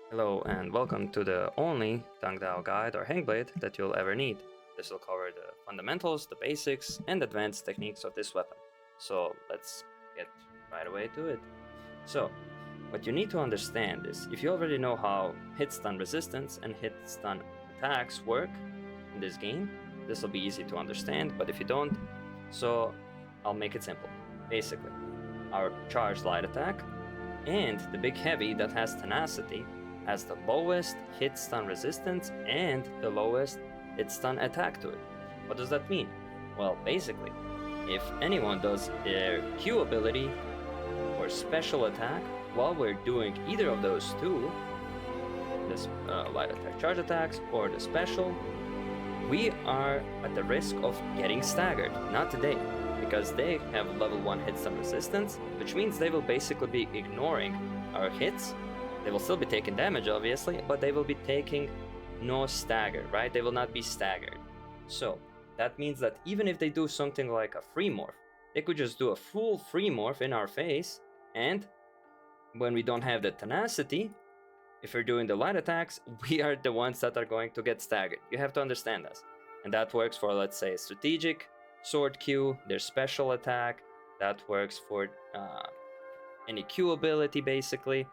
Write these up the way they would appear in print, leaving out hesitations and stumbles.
Hello and welcome to the only Tangdao guide or hangblade that you'll ever need. This will cover the fundamentals, the basics, and advanced techniques of this weapon. So let's get right away to it. So, what you need to understand is, if you already know how hit stun resistance and hit stun attacks work in this game, this will be easy to understand, but if you don't, so I'll make it simple. Basically, our charged light attack and the big heavy that has tenacity has the lowest hit stun resistance and the lowest hit stun attack to it. What does that mean? Well, basically, if anyone does their Q ability or special attack while we're doing either of those two, this light attack charge attacks or the special, we are at the risk of getting staggered. Not today, because they have level 1 hit stun resistance, which means they will basically be ignoring our hits. They will still be taking damage, obviously, but they will be taking no stagger, right? They will not be staggered. So that means that even if they do something like a free morph, they could just do a full free morph in our face, and when we don't have the tenacity, if we're doing the light attacks, we are the ones that are going to get staggered. You have to understand this. And that works for, let's say, strategic sword Q, their special attack. That works for any Q ability, basically.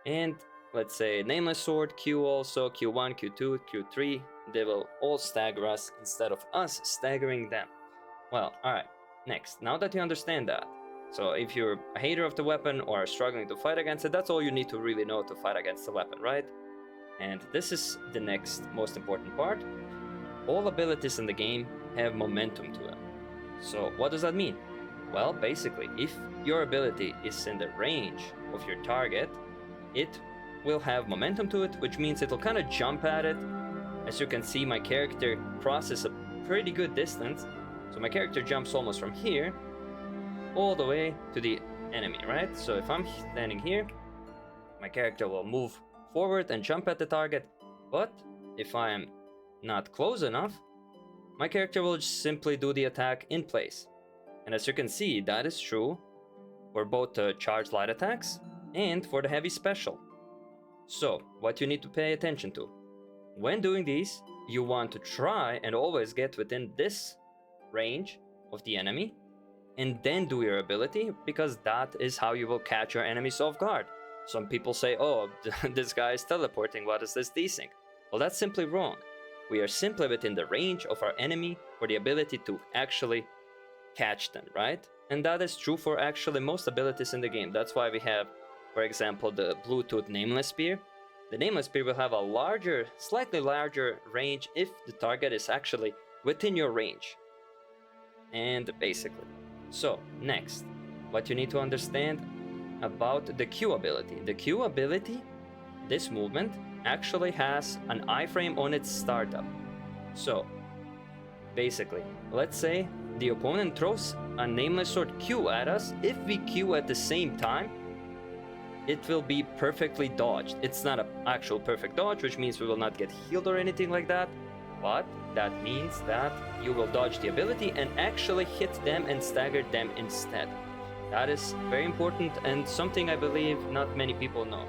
And let's say nameless sword Q also, Q1, Q2, Q3, they will all stagger us instead of us staggering them. Well, alright, next, now that you understand that, so if you're a hater of the weapon or are struggling to fight against it, that's all you need to really know to fight against the weapon, right? And this is the next most important part. All abilities in the game have momentum to them. So what does that mean? Well, basically, if your ability is in the range of your target, it will have momentum to it, which means it'll kind of jump at it. As you can see, my character crosses a pretty good distance. So my character jumps almost from here all the way to the enemy, right? So if I'm standing here, my character will move forward and jump at the target. But if I am not close enough, my character will just simply do the attack in place. And as you can see, that is true for both the charged light attacks and for the heavy special. So, what you need to pay attention to. When doing these, you want to try and always get within this range of the enemy, and then do your ability, because that is how you will catch your enemies off guard. Some people say, oh, this guy is teleporting, what is this desync? Well, that's simply wrong. We are simply within the range of our enemy for the ability to actually catch them, right? And that is true for actually most abilities in the game. That's why we have, for example, the Bluetooth Nameless Spear. The Nameless Spear will have a slightly larger range if the target is actually within your range. And basically. So, next, what you need to understand about the Q ability. The Q ability, this movement, actually has an iframe on its startup. So, basically, let's say the opponent throws a Nameless Sword Q at us. If we Q at the same time, it will be perfectly dodged. It's not an actual perfect dodge, which means we will not get healed or anything like that, but that means that you will dodge the ability and actually hit them and stagger them instead. That is very important and something I believe not many people know.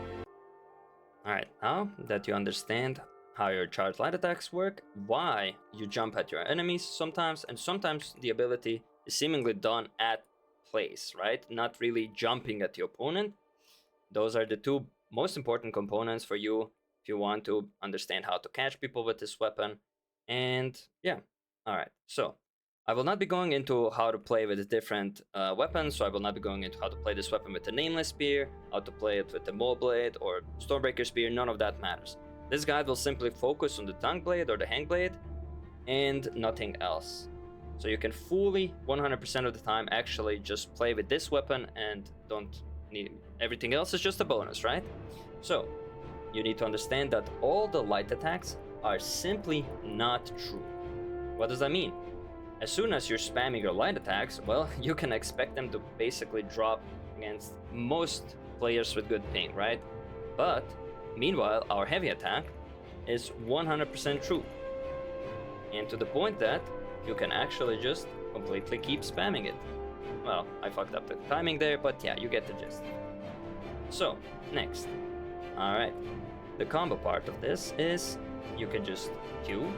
Alright, now that you understand how your charged light attacks work, why you jump at your enemies sometimes, and sometimes the ability is seemingly done at place, right? Not really jumping at the opponent. Those are the two most important components for you if you want to understand how to catch people with this weapon. And yeah, alright, so I will not be going into how to play with the different weapons, so I will not be going into how to play this weapon with the Nameless Spear, how to play it with the Maul Blade or Stormbreaker Spear, none of that matters. This guide will simply focus on the Tongue Blade or the Heng Blade and nothing else. So you can fully, 100% of the time, actually just play with this weapon and don't need everything else is just a bonus, right? So you need to understand that all the light attacks are simply not true. What does that mean? As soon as you're spamming your light attacks, well, you can expect them to basically drop against most players with good ping, right? But meanwhile, our heavy attack is 100% true. And to the point that you can actually just completely keep spamming it. Well, I fucked up the timing there, but yeah, you get the gist. So, next. Alright. the combo part of this is you can just Q,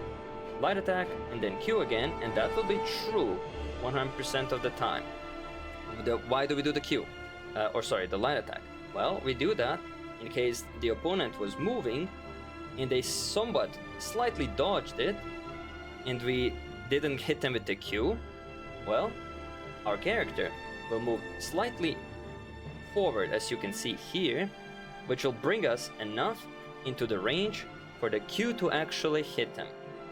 light attack, and then Q again, and that will be true 100% of the time. Why do we do the Q? The light attack. Well, we do that in case the opponent was moving and they somewhat slightly dodged it and we didn't hit them with the Q. Well, our character will move slightly forward, as you can see here, which will bring us enough into the range for the Q to actually hit them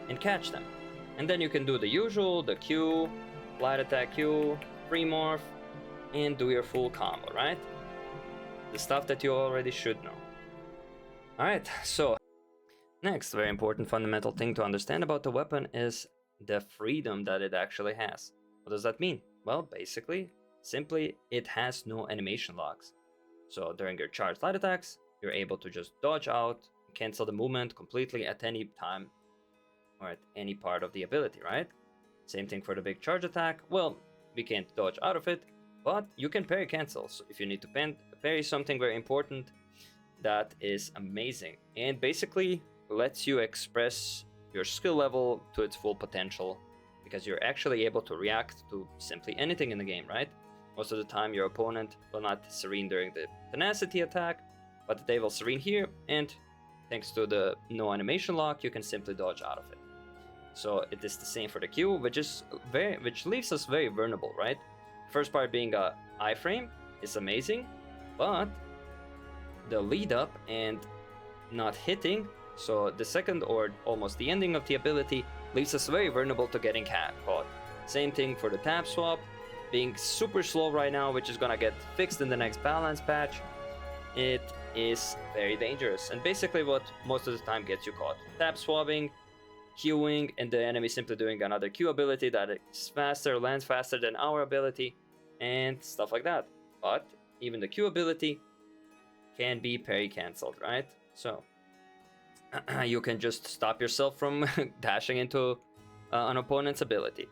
and catch them. And then you can do the usual, the Q, light attack Q, free morph, and do your full combo, right? The stuff that you already should know. Alright, so next very important fundamental thing to understand about the weapon is the freedom that it actually has. What does that mean? Well, basically, simply, it has no animation locks. So during your charged light attacks, you're able to just dodge out, cancel the movement completely at any time or at any part of the ability, right? Same thing for the big charge attack. Well, we can't dodge out of it, but you can parry cancel. So if you need to parry something very important, that is amazing. And basically lets you express your skill level to its full potential, because you're actually able to react to simply anything in the game, right? Most of the time your opponent will not serene during the tenacity attack, but they will serene here, and thanks to the no animation lock, you can simply dodge out of it. So it is the same for the Q, which leaves us very vulnerable, right? First part being a iframe is amazing, but the lead up and not hitting, so the second or almost the ending of the ability, leaves us very vulnerable to getting caught. Same thing for the tab swap, being super slow right now, which is gonna get fixed in the next balance patch. It is very dangerous, and basically what most of the time gets you caught. Tab swapping, queuing, and the enemy simply doing another Q ability that is faster, lands faster than our ability, and stuff like that. But even the Q ability can be parry cancelled, right? So you can just stop yourself from dashing into an opponent's ability.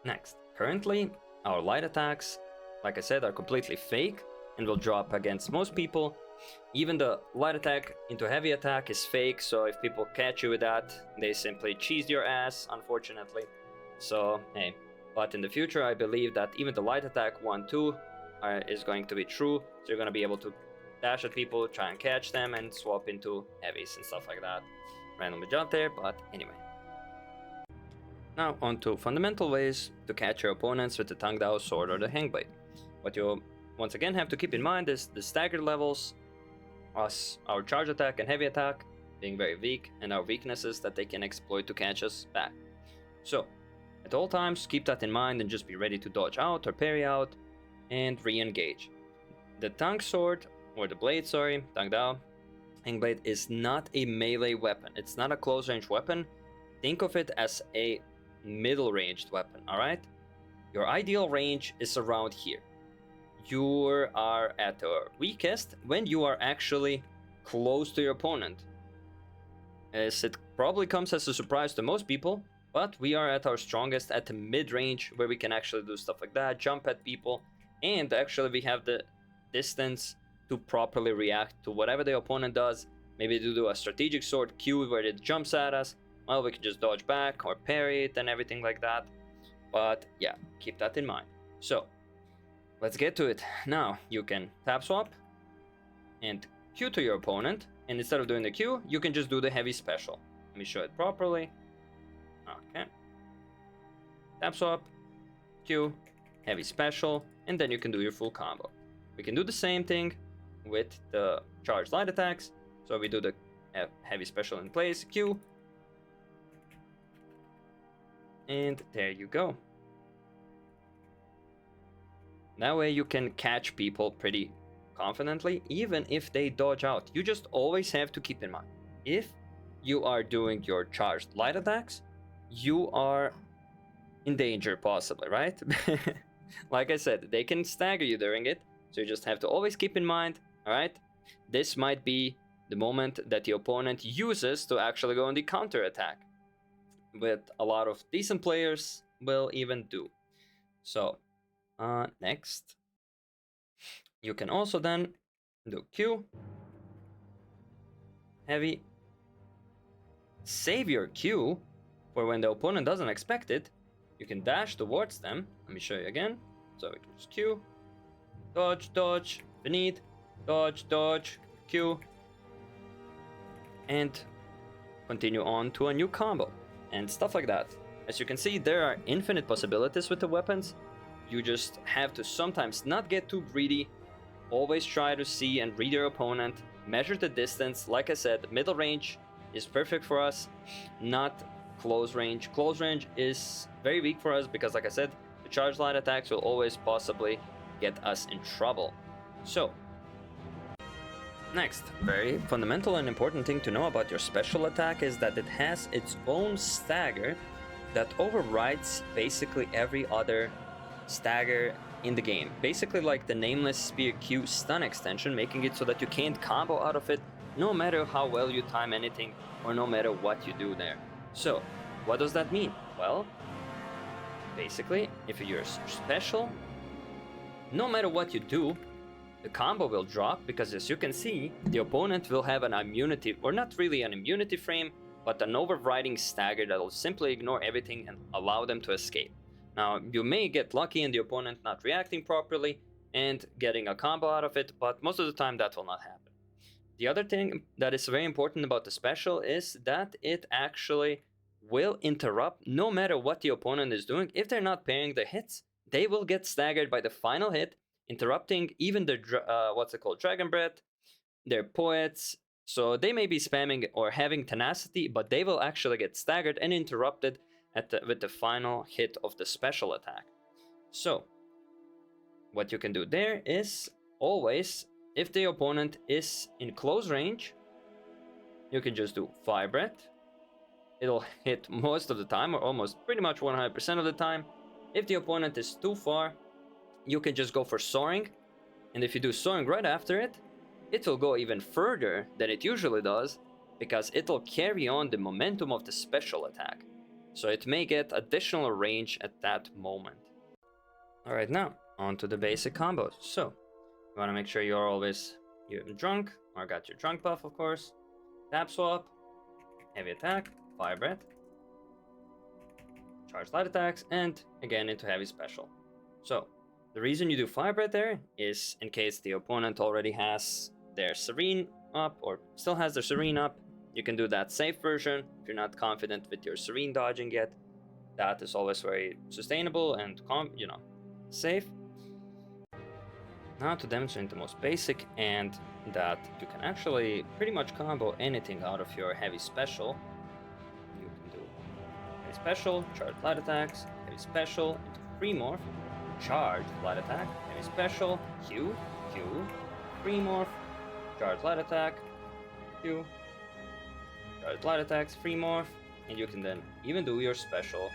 Next, currently our light attacks, like I said, are completely fake and will drop against most people. Even the light attack into heavy attack is fake, so if people catch you with that, they simply cheese your ass, unfortunately. So hey, but in the future I believe that even the light attack 1-2 is going to be true, so you're going to be able to dash at people, try and catch them, and swap into heavies and stuff like that. Randomly jump there, but anyway. Now on to fundamental ways to catch your opponents with the Tangdao sword or the Hengblade. What you'll once again have to keep in mind is the staggered levels, our charge attack and heavy attack being very weak, and our weaknesses that they can exploit to catch us back. So at all times keep that in mind and just be ready to dodge out or parry out and re-engage. The Tang sword, or the blade, sorry, Tangdao Hengblade, is not a melee weapon. It's not a close range weapon. Think of it as a middle ranged weapon, alright? Your ideal range is around here. You are at your weakest when you are actually close to your opponent. As it probably comes as a surprise to most people, but we are at our strongest at the mid range, where we can actually do stuff like that, jump at people, and actually we have the distance to properly react to whatever the opponent does. Maybe to do a strategic sword Q where it jumps at us, well, we can just dodge back or parry it and everything like that. But yeah, keep that in mind. So let's get to it. Now you can tab swap and Q to your opponent, and instead of doing the Q, you can just do the heavy special. Let me show it properly. Okay. Tab swap, Q, heavy special, and then you can do your full combo. We can do the same thing with the charged light attacks. So we do the heavy special in place, Q, and there you go. That way you can catch people pretty confidently, even if they dodge out. You just always have to keep in mind, if you are doing your charged light attacks, you are in danger possibly, right? Like I said, they can stagger you during it, so you just have to always keep in mind, alright? This might be the moment that the opponent uses to actually go on the counter attack, with a lot of decent players will even do. So next, you can also then do Q, heavy. Save your Q for when the opponent doesn't expect it. You can dash towards them. Let me show you again. So we can just Q, dodge, dodge, beneath, dodge, dodge, Q, and continue on to a new combo and stuff like that. As you can see, there are infinite possibilities with the weapons. You just have to sometimes not get too greedy. Always try to see and read your opponent. Measure the distance. Like I said, middle range is perfect for us, not close range. Close range is very weak for us because, like I said, the charge light attacks will always possibly get us in trouble. So, next, very fundamental and important thing to know about your special attack is that it has its own stagger that overrides basically every other stagger in the game. Basically like the Nameless Spear Q stun extension, making it so that you can't combo out of it no matter how well you time anything or no matter what you do there. So, what does that mean? Well, basically, if you're special, no matter what you do, the combo will drop because, as you can see, the opponent will have an immunity, or not really an immunity frame, but an overriding stagger that will simply ignore everything and allow them to escape. Now, you may get lucky in the opponent not reacting properly and getting a combo out of it, but most of the time that will not happen. The other thing that is very important about the special is that it actually will interrupt no matter what the opponent is doing. If they're not pairing the hits, they will get staggered by the final hit, interrupting even their, Dragon Breath, their Poets. So they may be spamming or having tenacity, but they will actually get staggered and interrupted with the final hit of the special attack. So, what you can do there is always, if the opponent is in close range, you can just do Fire Breath. It'll hit most of the time, or almost pretty much 100% of the time. If the opponent is too far, you can just go for Soaring. And if you do Soaring right after it, it will go even further than it usually does, because it'll carry on the momentum of the special attack. So it may get additional range at that moment. Alright, now, on to the basic combos. So, you want to make sure you're always drunk, or got your drunk buff, of course. Tap swap, heavy attack, Fire Breath, charge light attacks, and again into heavy special. So, the reason you do Fire Breath there is in case the opponent already has their Serene up, or still has their Serene up. You can do that safe version if you're not confident with your Serene dodging yet. That is always very sustainable and safe. Now to demonstrate the most basic, and that you can actually pretty much combo anything out of your heavy special. You can do heavy special, charge light attacks, heavy special into free morph, charge light attack, heavy special, Q, free morph, charge light attack, Q, charge light attacks, free morph, and you can then even do your special,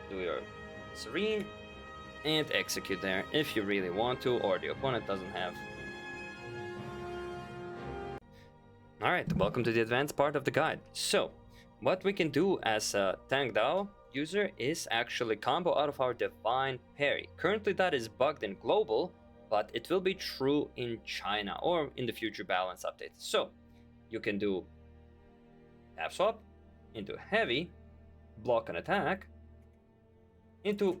do your Serene, and execute there if you really want to, or the opponent doesn't have. Alright, welcome to the advanced part of the guide. So, what we can do as a Tangdao user is actually combo out of our Divine Parry. Currently that is bugged in global, but it will be true in China or in the future balance updates. So, you can do tap swap into heavy, block and attack, into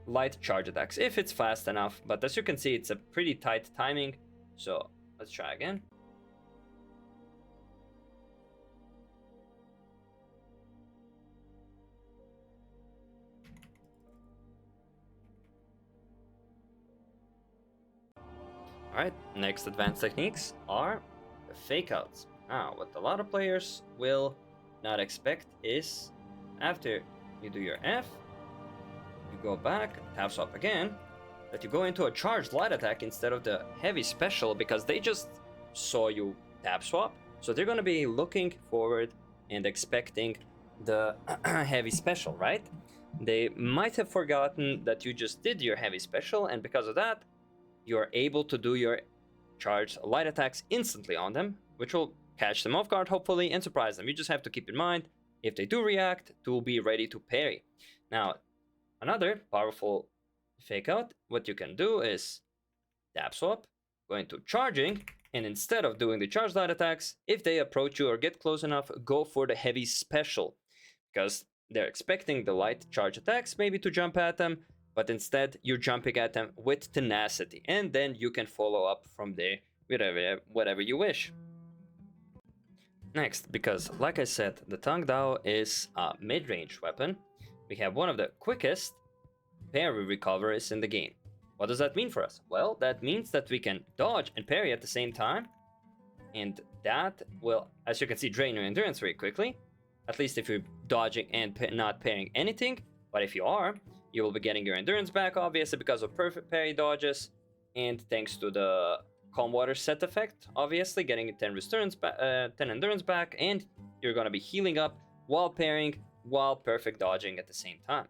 light charge attacks if it's fast enough, but as you can see it's a pretty tight timing. So let's try again. Alright, next advanced techniques are the fake outs. Now, what a lot of players will not expect is after you do your F, you go back, tap swap again, that you go into a charged light attack instead of the heavy special, because they just saw you tap swap. So they're going to be looking forward and expecting the heavy special, right? They might have forgotten that you just did your heavy special, and because of that, you're able to do your charged light attacks instantly on them, which will catch them off guard, hopefully, and surprise them. You just have to keep in mind, if they do react, to be ready to parry. Now, another powerful fake out, what you can do is tap swap, go into charging, And instead of doing the charge light attacks, if they approach you or get close enough, go for the heavy special. Because they're expecting the light charge attacks maybe to jump at them, but instead you're jumping at them with tenacity. And then you can follow up from there with whatever you wish. Next, because like I said, the Tangdao is a mid-range weapon, we have one of the quickest parry recoveries in the game. What does that mean for us? Well, that means that we can dodge and parry at the same time, and that will, as you can see, drain your endurance very quickly, at least if you're dodging and not parrying anything. But if you are, you will be getting your endurance back, obviously, because of perfect parry dodges, and thanks to the calm water set effect, obviously getting 10 endurance back, and you're gonna be healing up while parrying, while perfect dodging at the same time.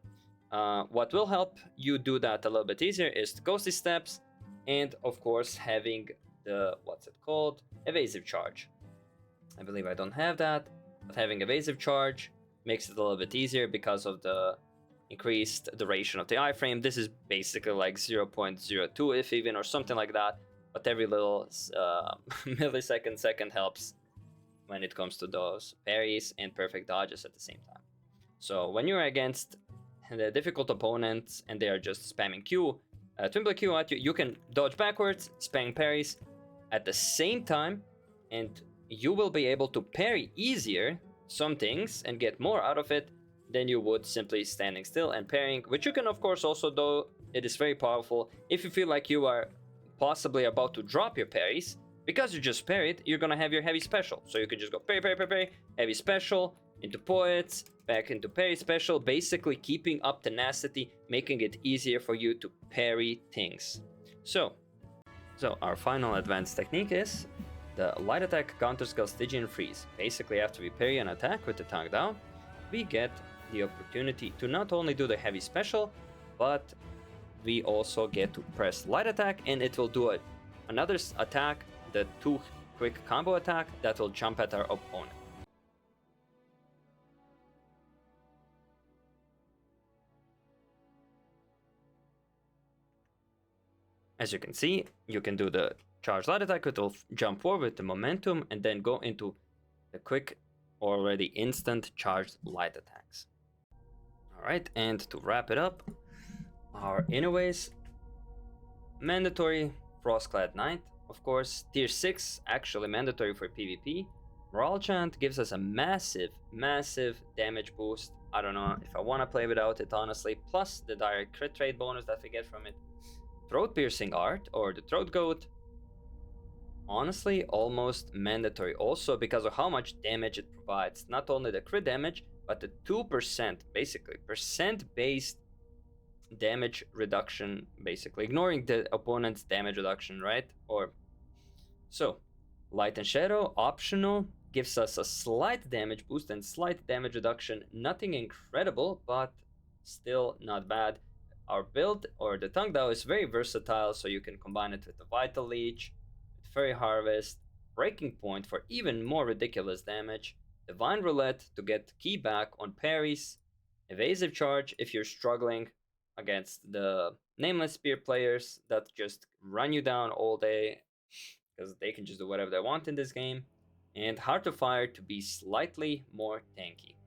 What will help you do that a little bit easier is the ghostly steps, and of course having the, what's it called, evasive charge. I believe I don't have that, but having evasive charge makes it a little bit easier because of the increased duration of the iframe. This is basically like 0.02 if even, or something like that, but every little second helps when it comes to those parries and perfect dodges at the same time. So when you're against the difficult opponents and they are just spamming Q, Twinkle Q at you, you can dodge backwards, spam parries at the same time, and you will be able to parry easier some things and get more out of it than you would simply standing still and parrying, which you can of course also do. It is very powerful if you feel like you are possibly about to drop your parries. Because you just parried, you're gonna have your heavy special, so you can just go parry, heavy special, into poets, back into parry special, basically keeping up tenacity, making it easier for you to parry things. So our final advanced technique is the light attack counters Stygian freeze. Basically, after we parry an attack with the Tangdao, we get the opportunity to not only do the heavy special, but we also get to press light attack, and it will do another attack, the 2 quick combo attack that will jump at our opponent. As you can see, you can do the charge light attack, it will jump forward with the momentum and then go into the quick, already instant charged light attacks. Alright, and to wrap it up, our anyways, mandatory Frostclad Knight, of course, tier 6, actually mandatory for PvP. Morale Chant gives us a massive damage boost. I don't know if I want to play without it, honestly, plus the direct crit rate bonus that we get from it. Throat Piercing Art, or the Throat Goat, honestly almost mandatory also because of how much damage it provides. Not only the crit damage, but the 2%, basically, percent-based damage reduction, basically, ignoring the opponent's damage reduction, right? Or so, Light and Shadow, optional, gives us a slight damage boost and slight damage reduction. Nothing incredible, but still not bad. Our build, or the Tangdao, is very versatile, so you can combine it with the Vital Leech, with Fairy Harvest, Breaking Point for even more ridiculous damage, Divine Roulette to get key back on parries, Evasive Charge if you're struggling against the Nameless Spear players that just run you down all day, because they can just do whatever they want in this game, and Heart of Fire to be slightly more tanky.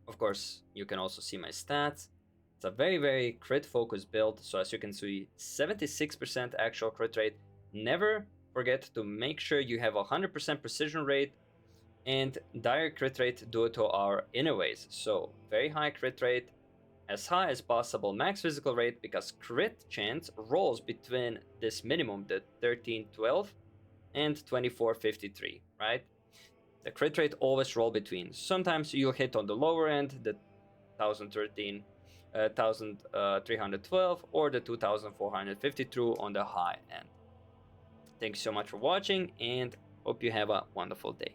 Of course, you can also see my stats. It's a very crit focused build, so as you can see, 76% actual crit rate. Never forget to make sure you have 100% precision rate and direct crit rate due to our anyways. So very high crit rate, as high as possible max physical rate, because crit chance rolls between this minimum, the 1312 and 2453, right? The crit rate always roll between. Sometimes you'll hit on the lower end, the 1312 or the 2452 on the high end. Thanks so much for watching, and hope you have a wonderful day.